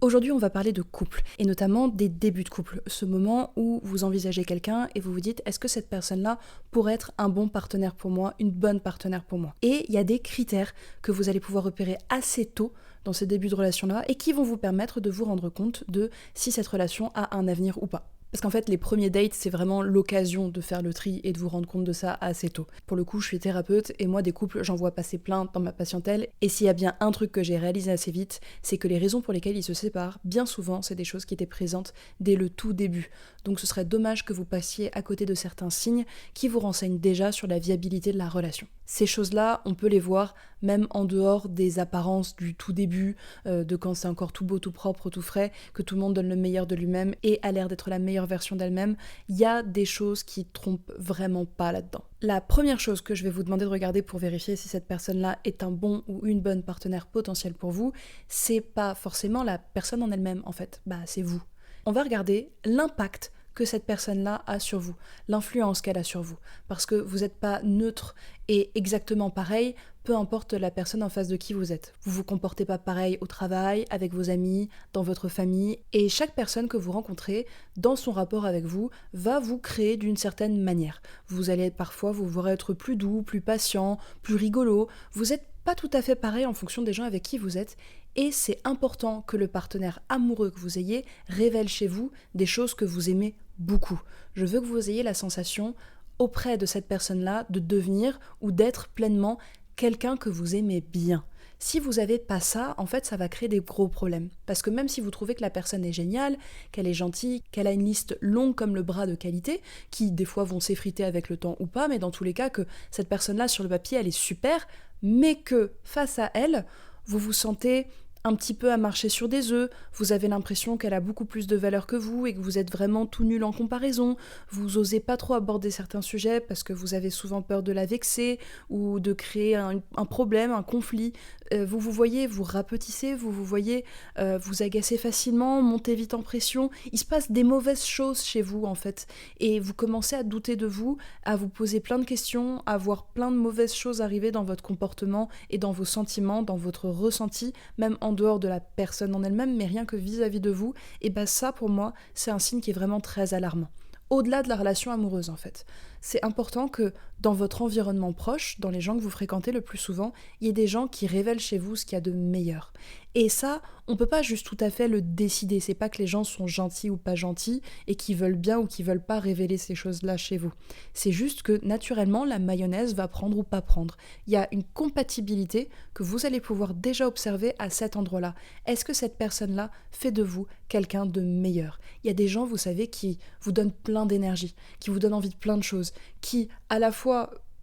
Aujourd'hui, on va parler de couple, et notamment des débuts de couple, ce moment où vous envisagez quelqu'un et vous vous dites est-ce que cette personne-là pourrait être un bon partenaire pour moi, une bonne partenaire pour moi. Et il y a des critères que vous allez pouvoir repérer assez tôt dans ces débuts de relation-là et qui vont vous permettre de vous rendre compte de si cette relation a un avenir ou pas. Parce qu'en fait, les premiers dates, c'est vraiment l'occasion de faire le tri et de vous rendre compte de ça assez tôt. Pour le coup, je suis thérapeute et moi, des couples, j'en vois passer plein dans ma patientèle. Et s'il y a bien un truc que j'ai réalisé assez vite, c'est que les raisons pour lesquelles ils se séparent, bien souvent, c'est des choses qui étaient présentes dès le tout début. Donc ce serait dommage que vous passiez à côté de certains signes qui vous renseignent déjà sur la viabilité de la relation. Ces choses-là, on peut les voir même en dehors des apparences du tout début, de quand c'est encore tout beau, tout propre, tout frais, que tout le monde donne le meilleur de lui-même et a l'air d'être la meilleure version d'elle-même. Il y a des choses qui trompent vraiment pas là-dedans. La première chose que je vais vous demander de regarder pour vérifier si cette personne-là est un bon ou une bonne partenaire potentielle pour vous, c'est pas forcément la personne en elle-même en fait, c'est vous. On va regarder l'impact que cette personne-là a sur vous, l'influence qu'elle a sur vous, parce que vous n'êtes pas neutre et exactement pareil, peu importe la personne en face de qui vous êtes. Vous vous comportez pas pareil au travail, avec vos amis, dans votre famille, et chaque personne que vous rencontrez, dans son rapport avec vous, va vous créer d'une certaine manière. Vous allez parfois vous voir être plus doux, plus patient, plus rigolo, vous n'êtes pas tout à fait pareil en fonction des gens avec qui vous êtes, et c'est important que le partenaire amoureux que vous ayez révèle chez vous des choses que vous aimez beaucoup. Je veux que vous ayez la sensation auprès de cette personne-là de devenir ou d'être pleinement quelqu'un que vous aimez bien. Si vous n'avez pas ça, en fait, ça va créer des gros problèmes. Parce que même si vous trouvez que la personne est géniale, qu'elle est gentille, qu'elle a une liste longue comme le bras de qualité, qui des fois vont s'effriter avec le temps ou pas, mais dans tous les cas que cette personne-là, sur le papier, elle est super, mais que face à elle, vous vous sentez un petit peu à marcher sur des œufs, vous avez l'impression qu'elle a beaucoup plus de valeur que vous et que vous êtes vraiment tout nul en comparaison, vous osez pas trop aborder certains sujets parce que vous avez souvent peur de la vexer ou de créer un problème, un conflit, vous vous voyez, vous rapetissez, vous vous voyez vous agacer facilement, monter vite en pression, il se passe des mauvaises choses chez vous en fait, et vous commencez à douter de vous, à vous poser plein de questions, à voir plein de mauvaises choses arriver dans votre comportement et dans vos sentiments, dans votre ressenti, même en dehors de la personne en elle-même, mais rien que vis-à-vis de vous, et ça pour moi, c'est un signe qui est vraiment très alarmant. Au-delà de la relation amoureuse en fait. C'est important que dans votre environnement proche, dans les gens que vous fréquentez le plus souvent, il y ait des gens qui révèlent chez vous ce qu'il y a de meilleur. Et ça, on peut pas juste tout à fait le décider. C'est pas que les gens sont gentils ou pas gentils et qui veulent bien ou qui veulent pas révéler ces choses-là chez vous. C'est juste que naturellement, la mayonnaise va prendre ou pas prendre. Il y a une compatibilité que vous allez pouvoir déjà observer à cet endroit-là. Est-ce que cette personne-là fait de vous quelqu'un de meilleur ? Il y a des gens, vous savez, qui vous donnent plein d'énergie, qui vous donnent envie de plein de choses, qui à la fois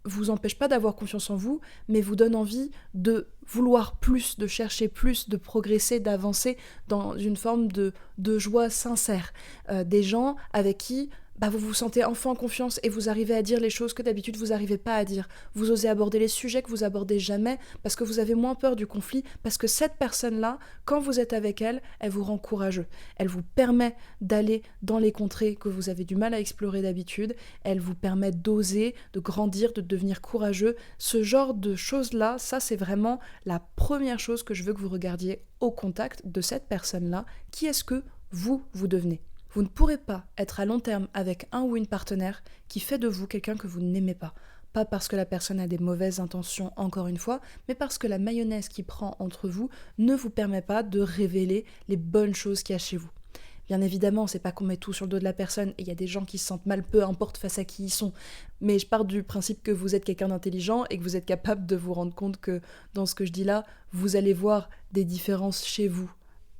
vous empêchent pas d'avoir confiance en vous, mais vous donnent envie de vouloir plus, de chercher plus, de progresser, d'avancer dans une forme de joie sincère. Des gens avec qui vous vous sentez enfin en confiance et vous arrivez à dire les choses que d'habitude vous n'arrivez pas à dire. Vous osez aborder les sujets que vous abordez jamais parce que vous avez moins peur du conflit, parce que cette personne-là, quand vous êtes avec elle, elle vous rend courageux. Elle vous permet d'aller dans les contrées que vous avez du mal à explorer d'habitude. Elle vous permet d'oser, de grandir, de devenir courageux. Ce genre de choses-là, ça c'est vraiment la première chose que je veux que vous regardiez au contact de cette personne-là. Qui est-ce que vous devenez ? Vous ne pourrez pas être à long terme avec un ou une partenaire qui fait de vous quelqu'un que vous n'aimez pas. Pas parce que la personne a des mauvaises intentions, encore une fois, mais parce que la mayonnaise qui prend entre vous ne vous permet pas de révéler les bonnes choses qu'il y a chez vous. Bien évidemment, c'est pas qu'on met tout sur le dos de la personne, et il y a des gens qui se sentent mal, peu importe face à qui ils sont. Mais je pars du principe que vous êtes quelqu'un d'intelligent et que vous êtes capable de vous rendre compte que dans ce que je dis là, vous allez voir des différences chez vous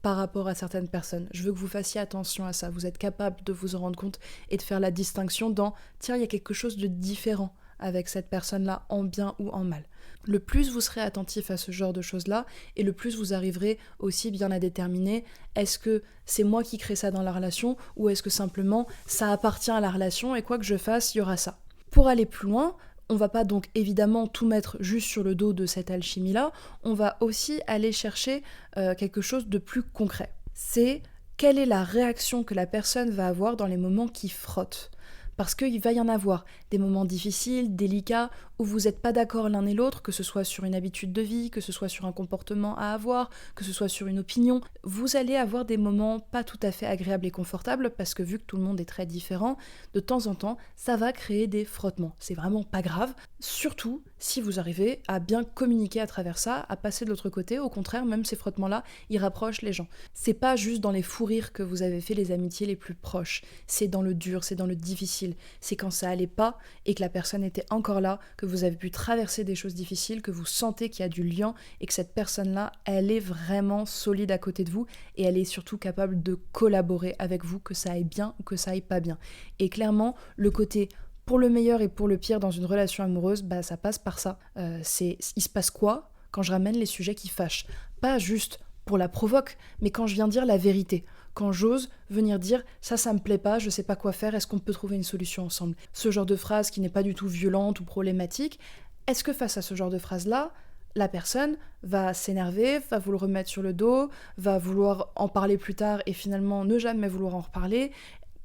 par rapport à certaines personnes. Je veux que vous fassiez attention à ça. Vous êtes capable de vous en rendre compte et de faire la distinction dans « tiens, il y a quelque chose de différent avec cette personne-là, en bien ou en mal ». Le plus vous serez attentif à ce genre de choses-là, et le plus vous arriverez aussi bien à déterminer est-ce que c'est moi qui crée ça dans la relation ou est-ce que simplement ça appartient à la relation et quoi que je fasse, il y aura ça. Pour aller plus loin, on va pas donc évidemment tout mettre juste sur le dos de cette alchimie-là, on va aussi aller chercher quelque chose de plus concret. C'est quelle est la réaction que la personne va avoir dans les moments qui frottent. Parce qu'il va y en avoir des moments difficiles, délicats, où vous n'êtes pas d'accord l'un et l'autre, que ce soit sur une habitude de vie, que ce soit sur un comportement à avoir, que ce soit sur une opinion, vous allez avoir des moments pas tout à fait agréables et confortables parce que vu que tout le monde est très différent, de temps en temps, ça va créer des frottements. C'est vraiment pas grave, surtout si vous arrivez à bien communiquer à travers ça, à passer de l'autre côté. Au contraire, même ces frottements-là, ils rapprochent les gens. C'est pas juste dans les fous rires que vous avez fait les amitiés les plus proches, c'est dans le dur, c'est dans le difficile, c'est quand ça allait pas et que la personne était encore là, que vous avez pu traverser des choses difficiles, que vous sentez qu'il y a du lien et que cette personne-là, elle est vraiment solide à côté de vous et elle est surtout capable de collaborer avec vous, que ça aille bien ou que ça aille pas bien. Et clairement, le côté pour le meilleur et pour le pire dans une relation amoureuse, bah ça passe par ça. Il se passe quoi quand je ramène les sujets qui fâchent? Pas juste pour la provoque, mais quand je viens dire la vérité. Quand j'ose venir dire ça me plaît pas, je sais pas quoi faire, est-ce qu'on peut trouver une solution ensemble? Ce genre de phrase qui n'est pas du tout violente ou problématique, est-ce que face à ce genre de phrase-là, la personne va s'énerver, va vous le remettre sur le dos, va vouloir en parler plus tard et finalement ne jamais vouloir en reparler?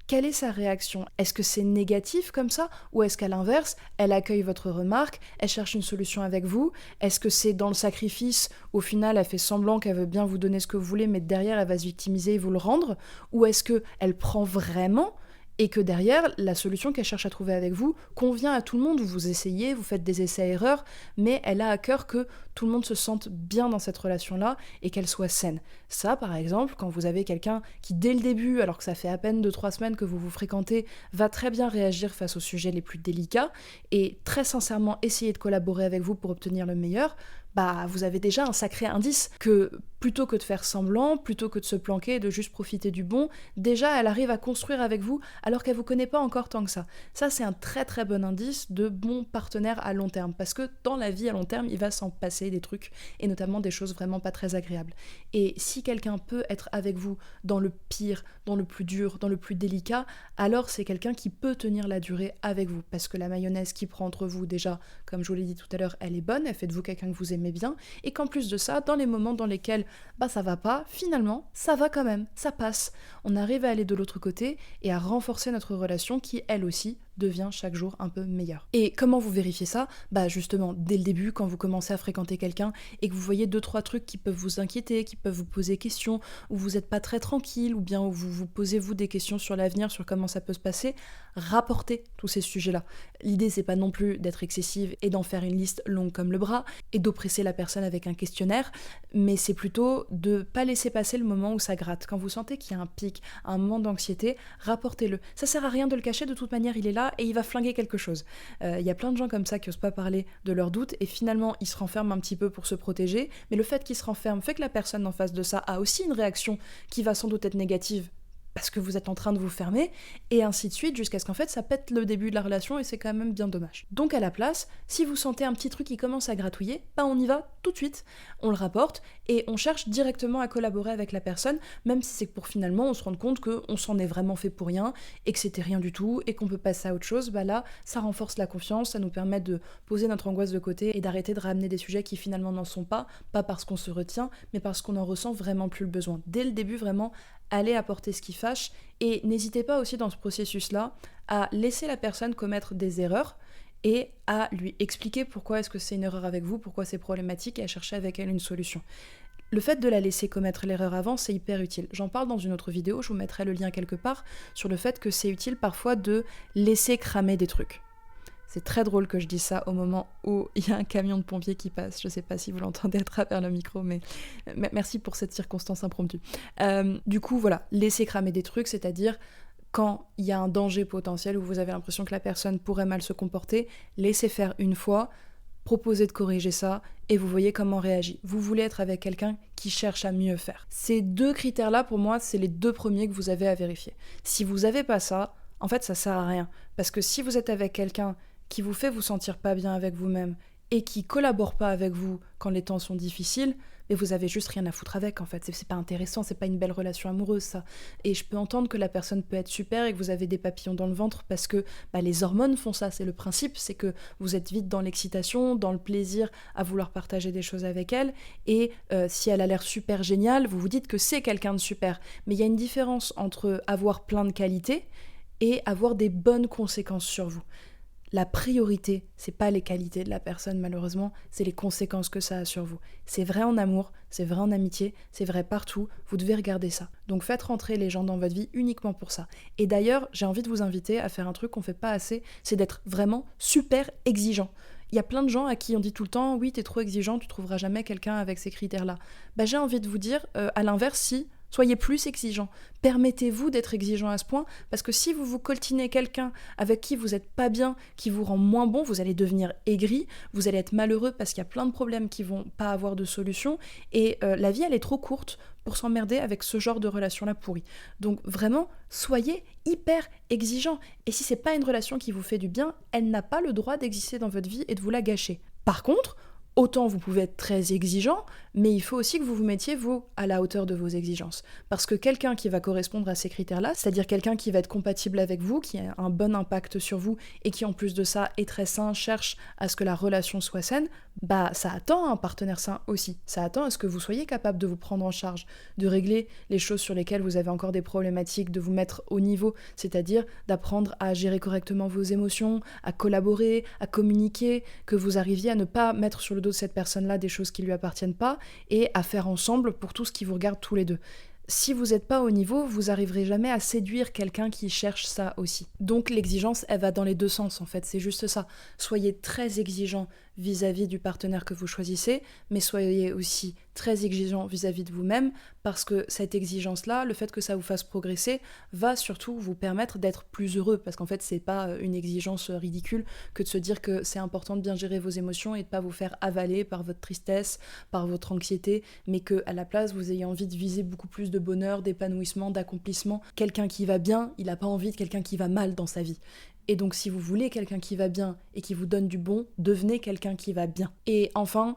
Quelle est sa réaction? Est-ce que c'est négatif comme ça? Ou est-ce qu'à l'inverse, elle accueille votre remarque, elle cherche une solution avec vous? Est-ce que c'est dans le sacrifice, au final, elle fait semblant qu'elle veut bien vous donner ce que vous voulez, mais derrière, elle va se victimiser et vous le rendre? Ou est-ce qu'elle prend vraiment et que derrière, la solution qu'elle cherche à trouver avec vous convient à tout le monde, vous essayez, vous faites des essais-erreurs, mais elle a à cœur que tout le monde se sente bien dans cette relation-là et qu'elle soit saine. Ça, par exemple, quand vous avez quelqu'un qui, dès le début, alors que ça fait à peine 2-3 semaines que vous vous fréquentez, va très bien réagir face aux sujets les plus délicats et très sincèrement essayer de collaborer avec vous pour obtenir le meilleur, bah vous avez déjà un sacré indice que plutôt que de faire semblant, plutôt que de se planquer et de juste profiter du bon, déjà elle arrive à construire avec vous alors qu'elle vous connaît pas encore tant que ça. Ça c'est un très très bon indice de bon partenaire à long terme parce que dans la vie à long terme il va s'en passer des trucs et notamment des choses vraiment pas très agréables. Et si quelqu'un peut être avec vous dans le pire, dans le plus dur, dans le plus délicat, alors c'est quelqu'un qui peut tenir la durée avec vous parce que la mayonnaise qui prend entre vous déjà, comme je vous l'ai dit tout à l'heure, elle est bonne, elle fait de vous quelqu'un que vous aimez bien et qu'en plus de ça, dans les moments dans lesquels ça va pas, finalement, ça va quand même, ça passe. On arrive à aller de l'autre côté et à renforcer notre relation qui, elle aussi, devient chaque jour un peu meilleure. Et comment vous vérifiez ça? Justement, dès le début, quand vous commencez à fréquenter quelqu'un et que vous voyez 2-3 trucs qui peuvent vous inquiéter, qui peuvent vous poser questions, où vous n'êtes pas très tranquille, ou bien où vous vous posez vous des questions sur l'avenir, sur comment ça peut se passer, rapportez tous ces sujets-là. L'idée, c'est pas non plus d'être excessive et d'en faire une liste longue comme le bras et d'oppresser la personne avec un questionnaire, mais c'est plutôt de pas laisser passer le moment où ça gratte. Quand vous sentez qu'il y a un pic, un moment d'anxiété, rapportez-le. Ça sert à rien de le cacher, de toute manière, il est là et il va flinguer quelque chose. Il y a plein de gens comme ça qui osent pas parler de leurs doutes et finalement ils se renferment un petit peu pour se protéger, mais le fait qu'ils se renferment fait que la personne en face de ça a aussi une réaction qui va sans doute être négative parce que vous êtes en train de vous fermer, et ainsi de suite, jusqu'à ce qu'en fait ça pète le début de la relation, et c'est quand même bien dommage. Donc à la place, si vous sentez un petit truc qui commence à gratouiller, on y va tout de suite, on le rapporte, et on cherche directement à collaborer avec la personne, même si c'est pour finalement on se rende compte qu'on s'en est vraiment fait pour rien, et que c'était rien du tout, et qu'on peut passer à autre chose, là, ça renforce la confiance, ça nous permet de poser notre angoisse de côté, et d'arrêter de ramener des sujets qui finalement n'en sont pas parce qu'on se retient, mais parce qu'on en ressent vraiment plus le besoin. Dès le début, vraiment, allez apporter ce qui fâche et n'hésitez pas aussi dans ce processus-là à laisser la personne commettre des erreurs et à lui expliquer pourquoi est-ce que c'est une erreur avec vous, pourquoi c'est problématique et à chercher avec elle une solution. Le fait de la laisser commettre l'erreur avant, c'est hyper utile. J'en parle dans une autre vidéo, je vous mettrai le lien quelque part, sur le fait que c'est utile parfois de laisser cramer des trucs. C'est très drôle que je dise ça au moment où il y a un camion de pompiers qui passe. Je sais pas si vous l'entendez à travers le micro, mais merci pour cette circonstance impromptue. Du coup, voilà, laissez cramer des trucs, c'est-à-dire quand il y a un danger potentiel où vous avez l'impression que la personne pourrait mal se comporter, laissez faire une fois, proposez de corriger ça et vous voyez comment réagit. Vous voulez être avec quelqu'un qui cherche à mieux faire. Ces deux critères-là, pour moi, c'est les deux premiers que vous avez à vérifier. Si vous avez pas ça, en fait, ça sert à rien. Parce que si vous êtes avec quelqu'un qui vous fait vous sentir pas bien avec vous-même et qui collabore pas avec vous quand les temps sont difficiles, mais vous avez juste rien à foutre avec en fait. C'est pas intéressant, c'est pas une belle relation amoureuse ça. Et je peux entendre que la personne peut être super et que vous avez des papillons dans le ventre parce que les hormones font ça, c'est le principe, c'est que vous êtes vite dans l'excitation, dans le plaisir à vouloir partager des choses avec elle et si elle a l'air super géniale, vous vous dites que c'est quelqu'un de super. Mais il y a une différence entre avoir plein de qualités et avoir des bonnes conséquences sur vous. La priorité, c'est pas les qualités de la personne malheureusement, c'est les conséquences que ça a sur vous. C'est vrai en amour, c'est vrai en amitié, c'est vrai partout, vous devez regarder ça. Donc faites rentrer les gens dans votre vie uniquement pour ça. Et d'ailleurs, j'ai envie de vous inviter à faire un truc qu'on fait pas assez, c'est d'être vraiment super exigeant. Il y a plein de gens à qui on dit tout le temps « oui, t'es trop exigeant, tu trouveras jamais quelqu'un avec ces critères-là ». Bah, j'ai envie de vous dire, à l'inverse, si, soyez plus exigeant. Permettez-vous d'être exigeant à ce point, parce que si vous vous coltinez quelqu'un avec qui vous n'êtes pas bien, qui vous rend moins bon, vous allez devenir aigri, vous allez être malheureux parce qu'il y a plein de problèmes qui vont pas avoir de solution, et la vie elle est trop courte pour s'emmerder avec ce genre de relation-là pourrie. Donc vraiment, soyez hyper exigeant. Et si c'est pas une relation qui vous fait du bien, elle n'a pas le droit d'exister dans votre vie et de vous la gâcher. Par contre, autant vous pouvez être très exigeant, mais il faut aussi que vous vous mettiez, vous, à la hauteur de vos exigences. Parce que quelqu'un qui va correspondre à ces critères-là, c'est-à-dire quelqu'un qui va être compatible avec vous, qui a un bon impact sur vous, et qui en plus de ça est très sain, cherche à ce que la relation soit saine, bah ça attend un partenaire sain aussi. Ça attend à ce que vous soyez capable de vous prendre en charge, de régler les choses sur lesquelles vous avez encore des problématiques, de vous mettre au niveau, c'est-à-dire d'apprendre à gérer correctement vos émotions, à collaborer, à communiquer, que vous arriviez à ne pas mettre sur le dos de cette personne-là des choses qui lui appartiennent pas, et à faire ensemble pour tout ce qui vous regarde tous les deux. Si vous n'êtes pas au niveau, vous arriverez jamais à séduire quelqu'un qui cherche ça aussi. Donc l'exigence, elle va dans les deux sens en fait, c'est juste ça. Soyez très exigeant vis-à-vis du partenaire que vous choisissez, mais soyez aussi très exigeant vis-à-vis de vous-même, parce que cette exigence-là, le fait que ça vous fasse progresser, va surtout vous permettre d'être plus heureux, parce qu'en fait, c'est pas une exigence ridicule que de se dire que c'est important de bien gérer vos émotions et de pas vous faire avaler par votre tristesse, par votre anxiété, mais que à la place, vous ayez envie de viser beaucoup plus de bonheur, d'épanouissement, d'accomplissement. Quelqu'un qui va bien, il n'a pas envie de quelqu'un qui va mal dans sa vie. Et donc si vous voulez quelqu'un qui va bien et qui vous donne du bon, devenez quelqu'un qui va bien. Et enfin,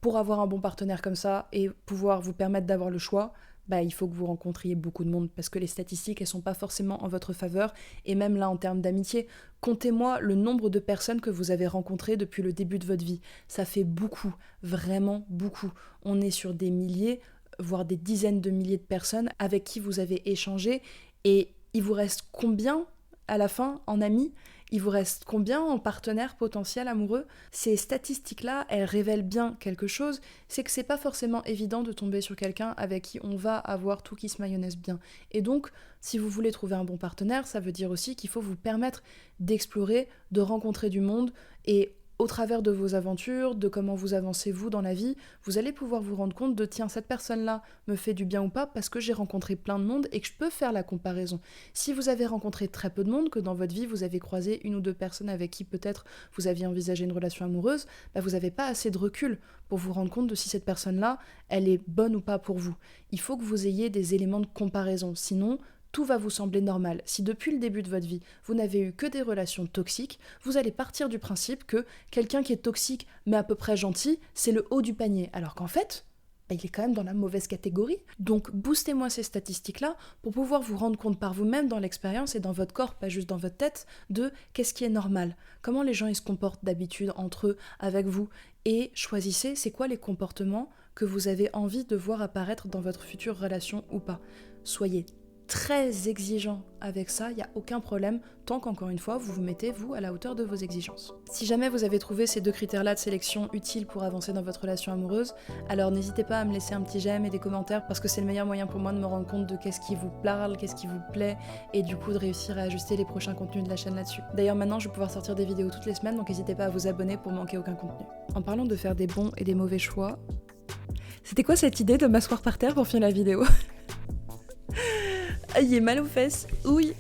pour avoir un bon partenaire comme ça et pouvoir vous permettre d'avoir le choix, bah, il faut que vous rencontriez beaucoup de monde, parce que les statistiques, elles sont pas forcément en votre faveur, et même là, en termes d'amitié, comptez-moi le nombre de personnes que vous avez rencontrées depuis le début de votre vie. Ça fait beaucoup, vraiment beaucoup. On est sur des milliers, voire des dizaines de milliers de personnes avec qui vous avez échangé, et il vous reste combien à la fin en amis? Il vous reste combien en partenaires potentiels amoureux? Ces statistiques-là, elles révèlent bien quelque chose, c'est que c'est pas forcément évident de tomber sur quelqu'un avec qui on va avoir tout qui se mayonnaise bien. Et donc, si vous voulez trouver un bon partenaire, ça veut dire aussi qu'il faut vous permettre d'explorer, de rencontrer du monde, et au travers de vos aventures, de comment vous avancez vous dans la vie, vous allez pouvoir vous rendre compte de tiens, cette personne-là me fait du bien ou pas parce que j'ai rencontré plein de monde et que je peux faire la comparaison. Si vous avez rencontré très peu de monde, que dans votre vie vous avez croisé une ou deux personnes avec qui peut-être vous aviez envisagé une relation amoureuse, bah vous n'avez pas assez de recul pour vous rendre compte de si cette personne-là, elle est bonne ou pas pour vous. Il faut que vous ayez des éléments de comparaison, sinon tout va vous sembler normal. Si depuis le début de votre vie, vous n'avez eu que des relations toxiques, vous allez partir du principe que quelqu'un qui est toxique mais à peu près gentil, c'est le haut du panier. Alors qu'en fait, il est quand même dans la mauvaise catégorie. Donc boostez-moi ces statistiques-là pour pouvoir vous rendre compte par vous-même dans l'expérience et dans votre corps, pas juste dans votre tête, de qu'est-ce qui est normal, comment les gens ils se comportent d'habitude entre eux, avec vous, et choisissez c'est quoi les comportements que vous avez envie de voir apparaître dans votre future relation ou pas. Soyez très exigeant avec ça, il n'y a aucun problème, tant qu'encore une fois, vous vous mettez, vous, à la hauteur de vos exigences. Si jamais vous avez trouvé ces deux critères-là de sélection utiles pour avancer dans votre relation amoureuse, alors n'hésitez pas à me laisser un petit j'aime et des commentaires, parce que c'est le meilleur moyen pour moi de me rendre compte de qu'est-ce qui vous parle, qu'est-ce qui vous plaît, et du coup de réussir à ajuster les prochains contenus de la chaîne là-dessus. D'ailleurs maintenant, je vais pouvoir sortir des vidéos toutes les semaines, donc n'hésitez pas à vous abonner pour manquer aucun contenu. En parlant de faire des bons et des mauvais choix, c'était quoi cette idée de m'asseoir par terre pour finir la vidéo? Il est mal aux fesses, ouille.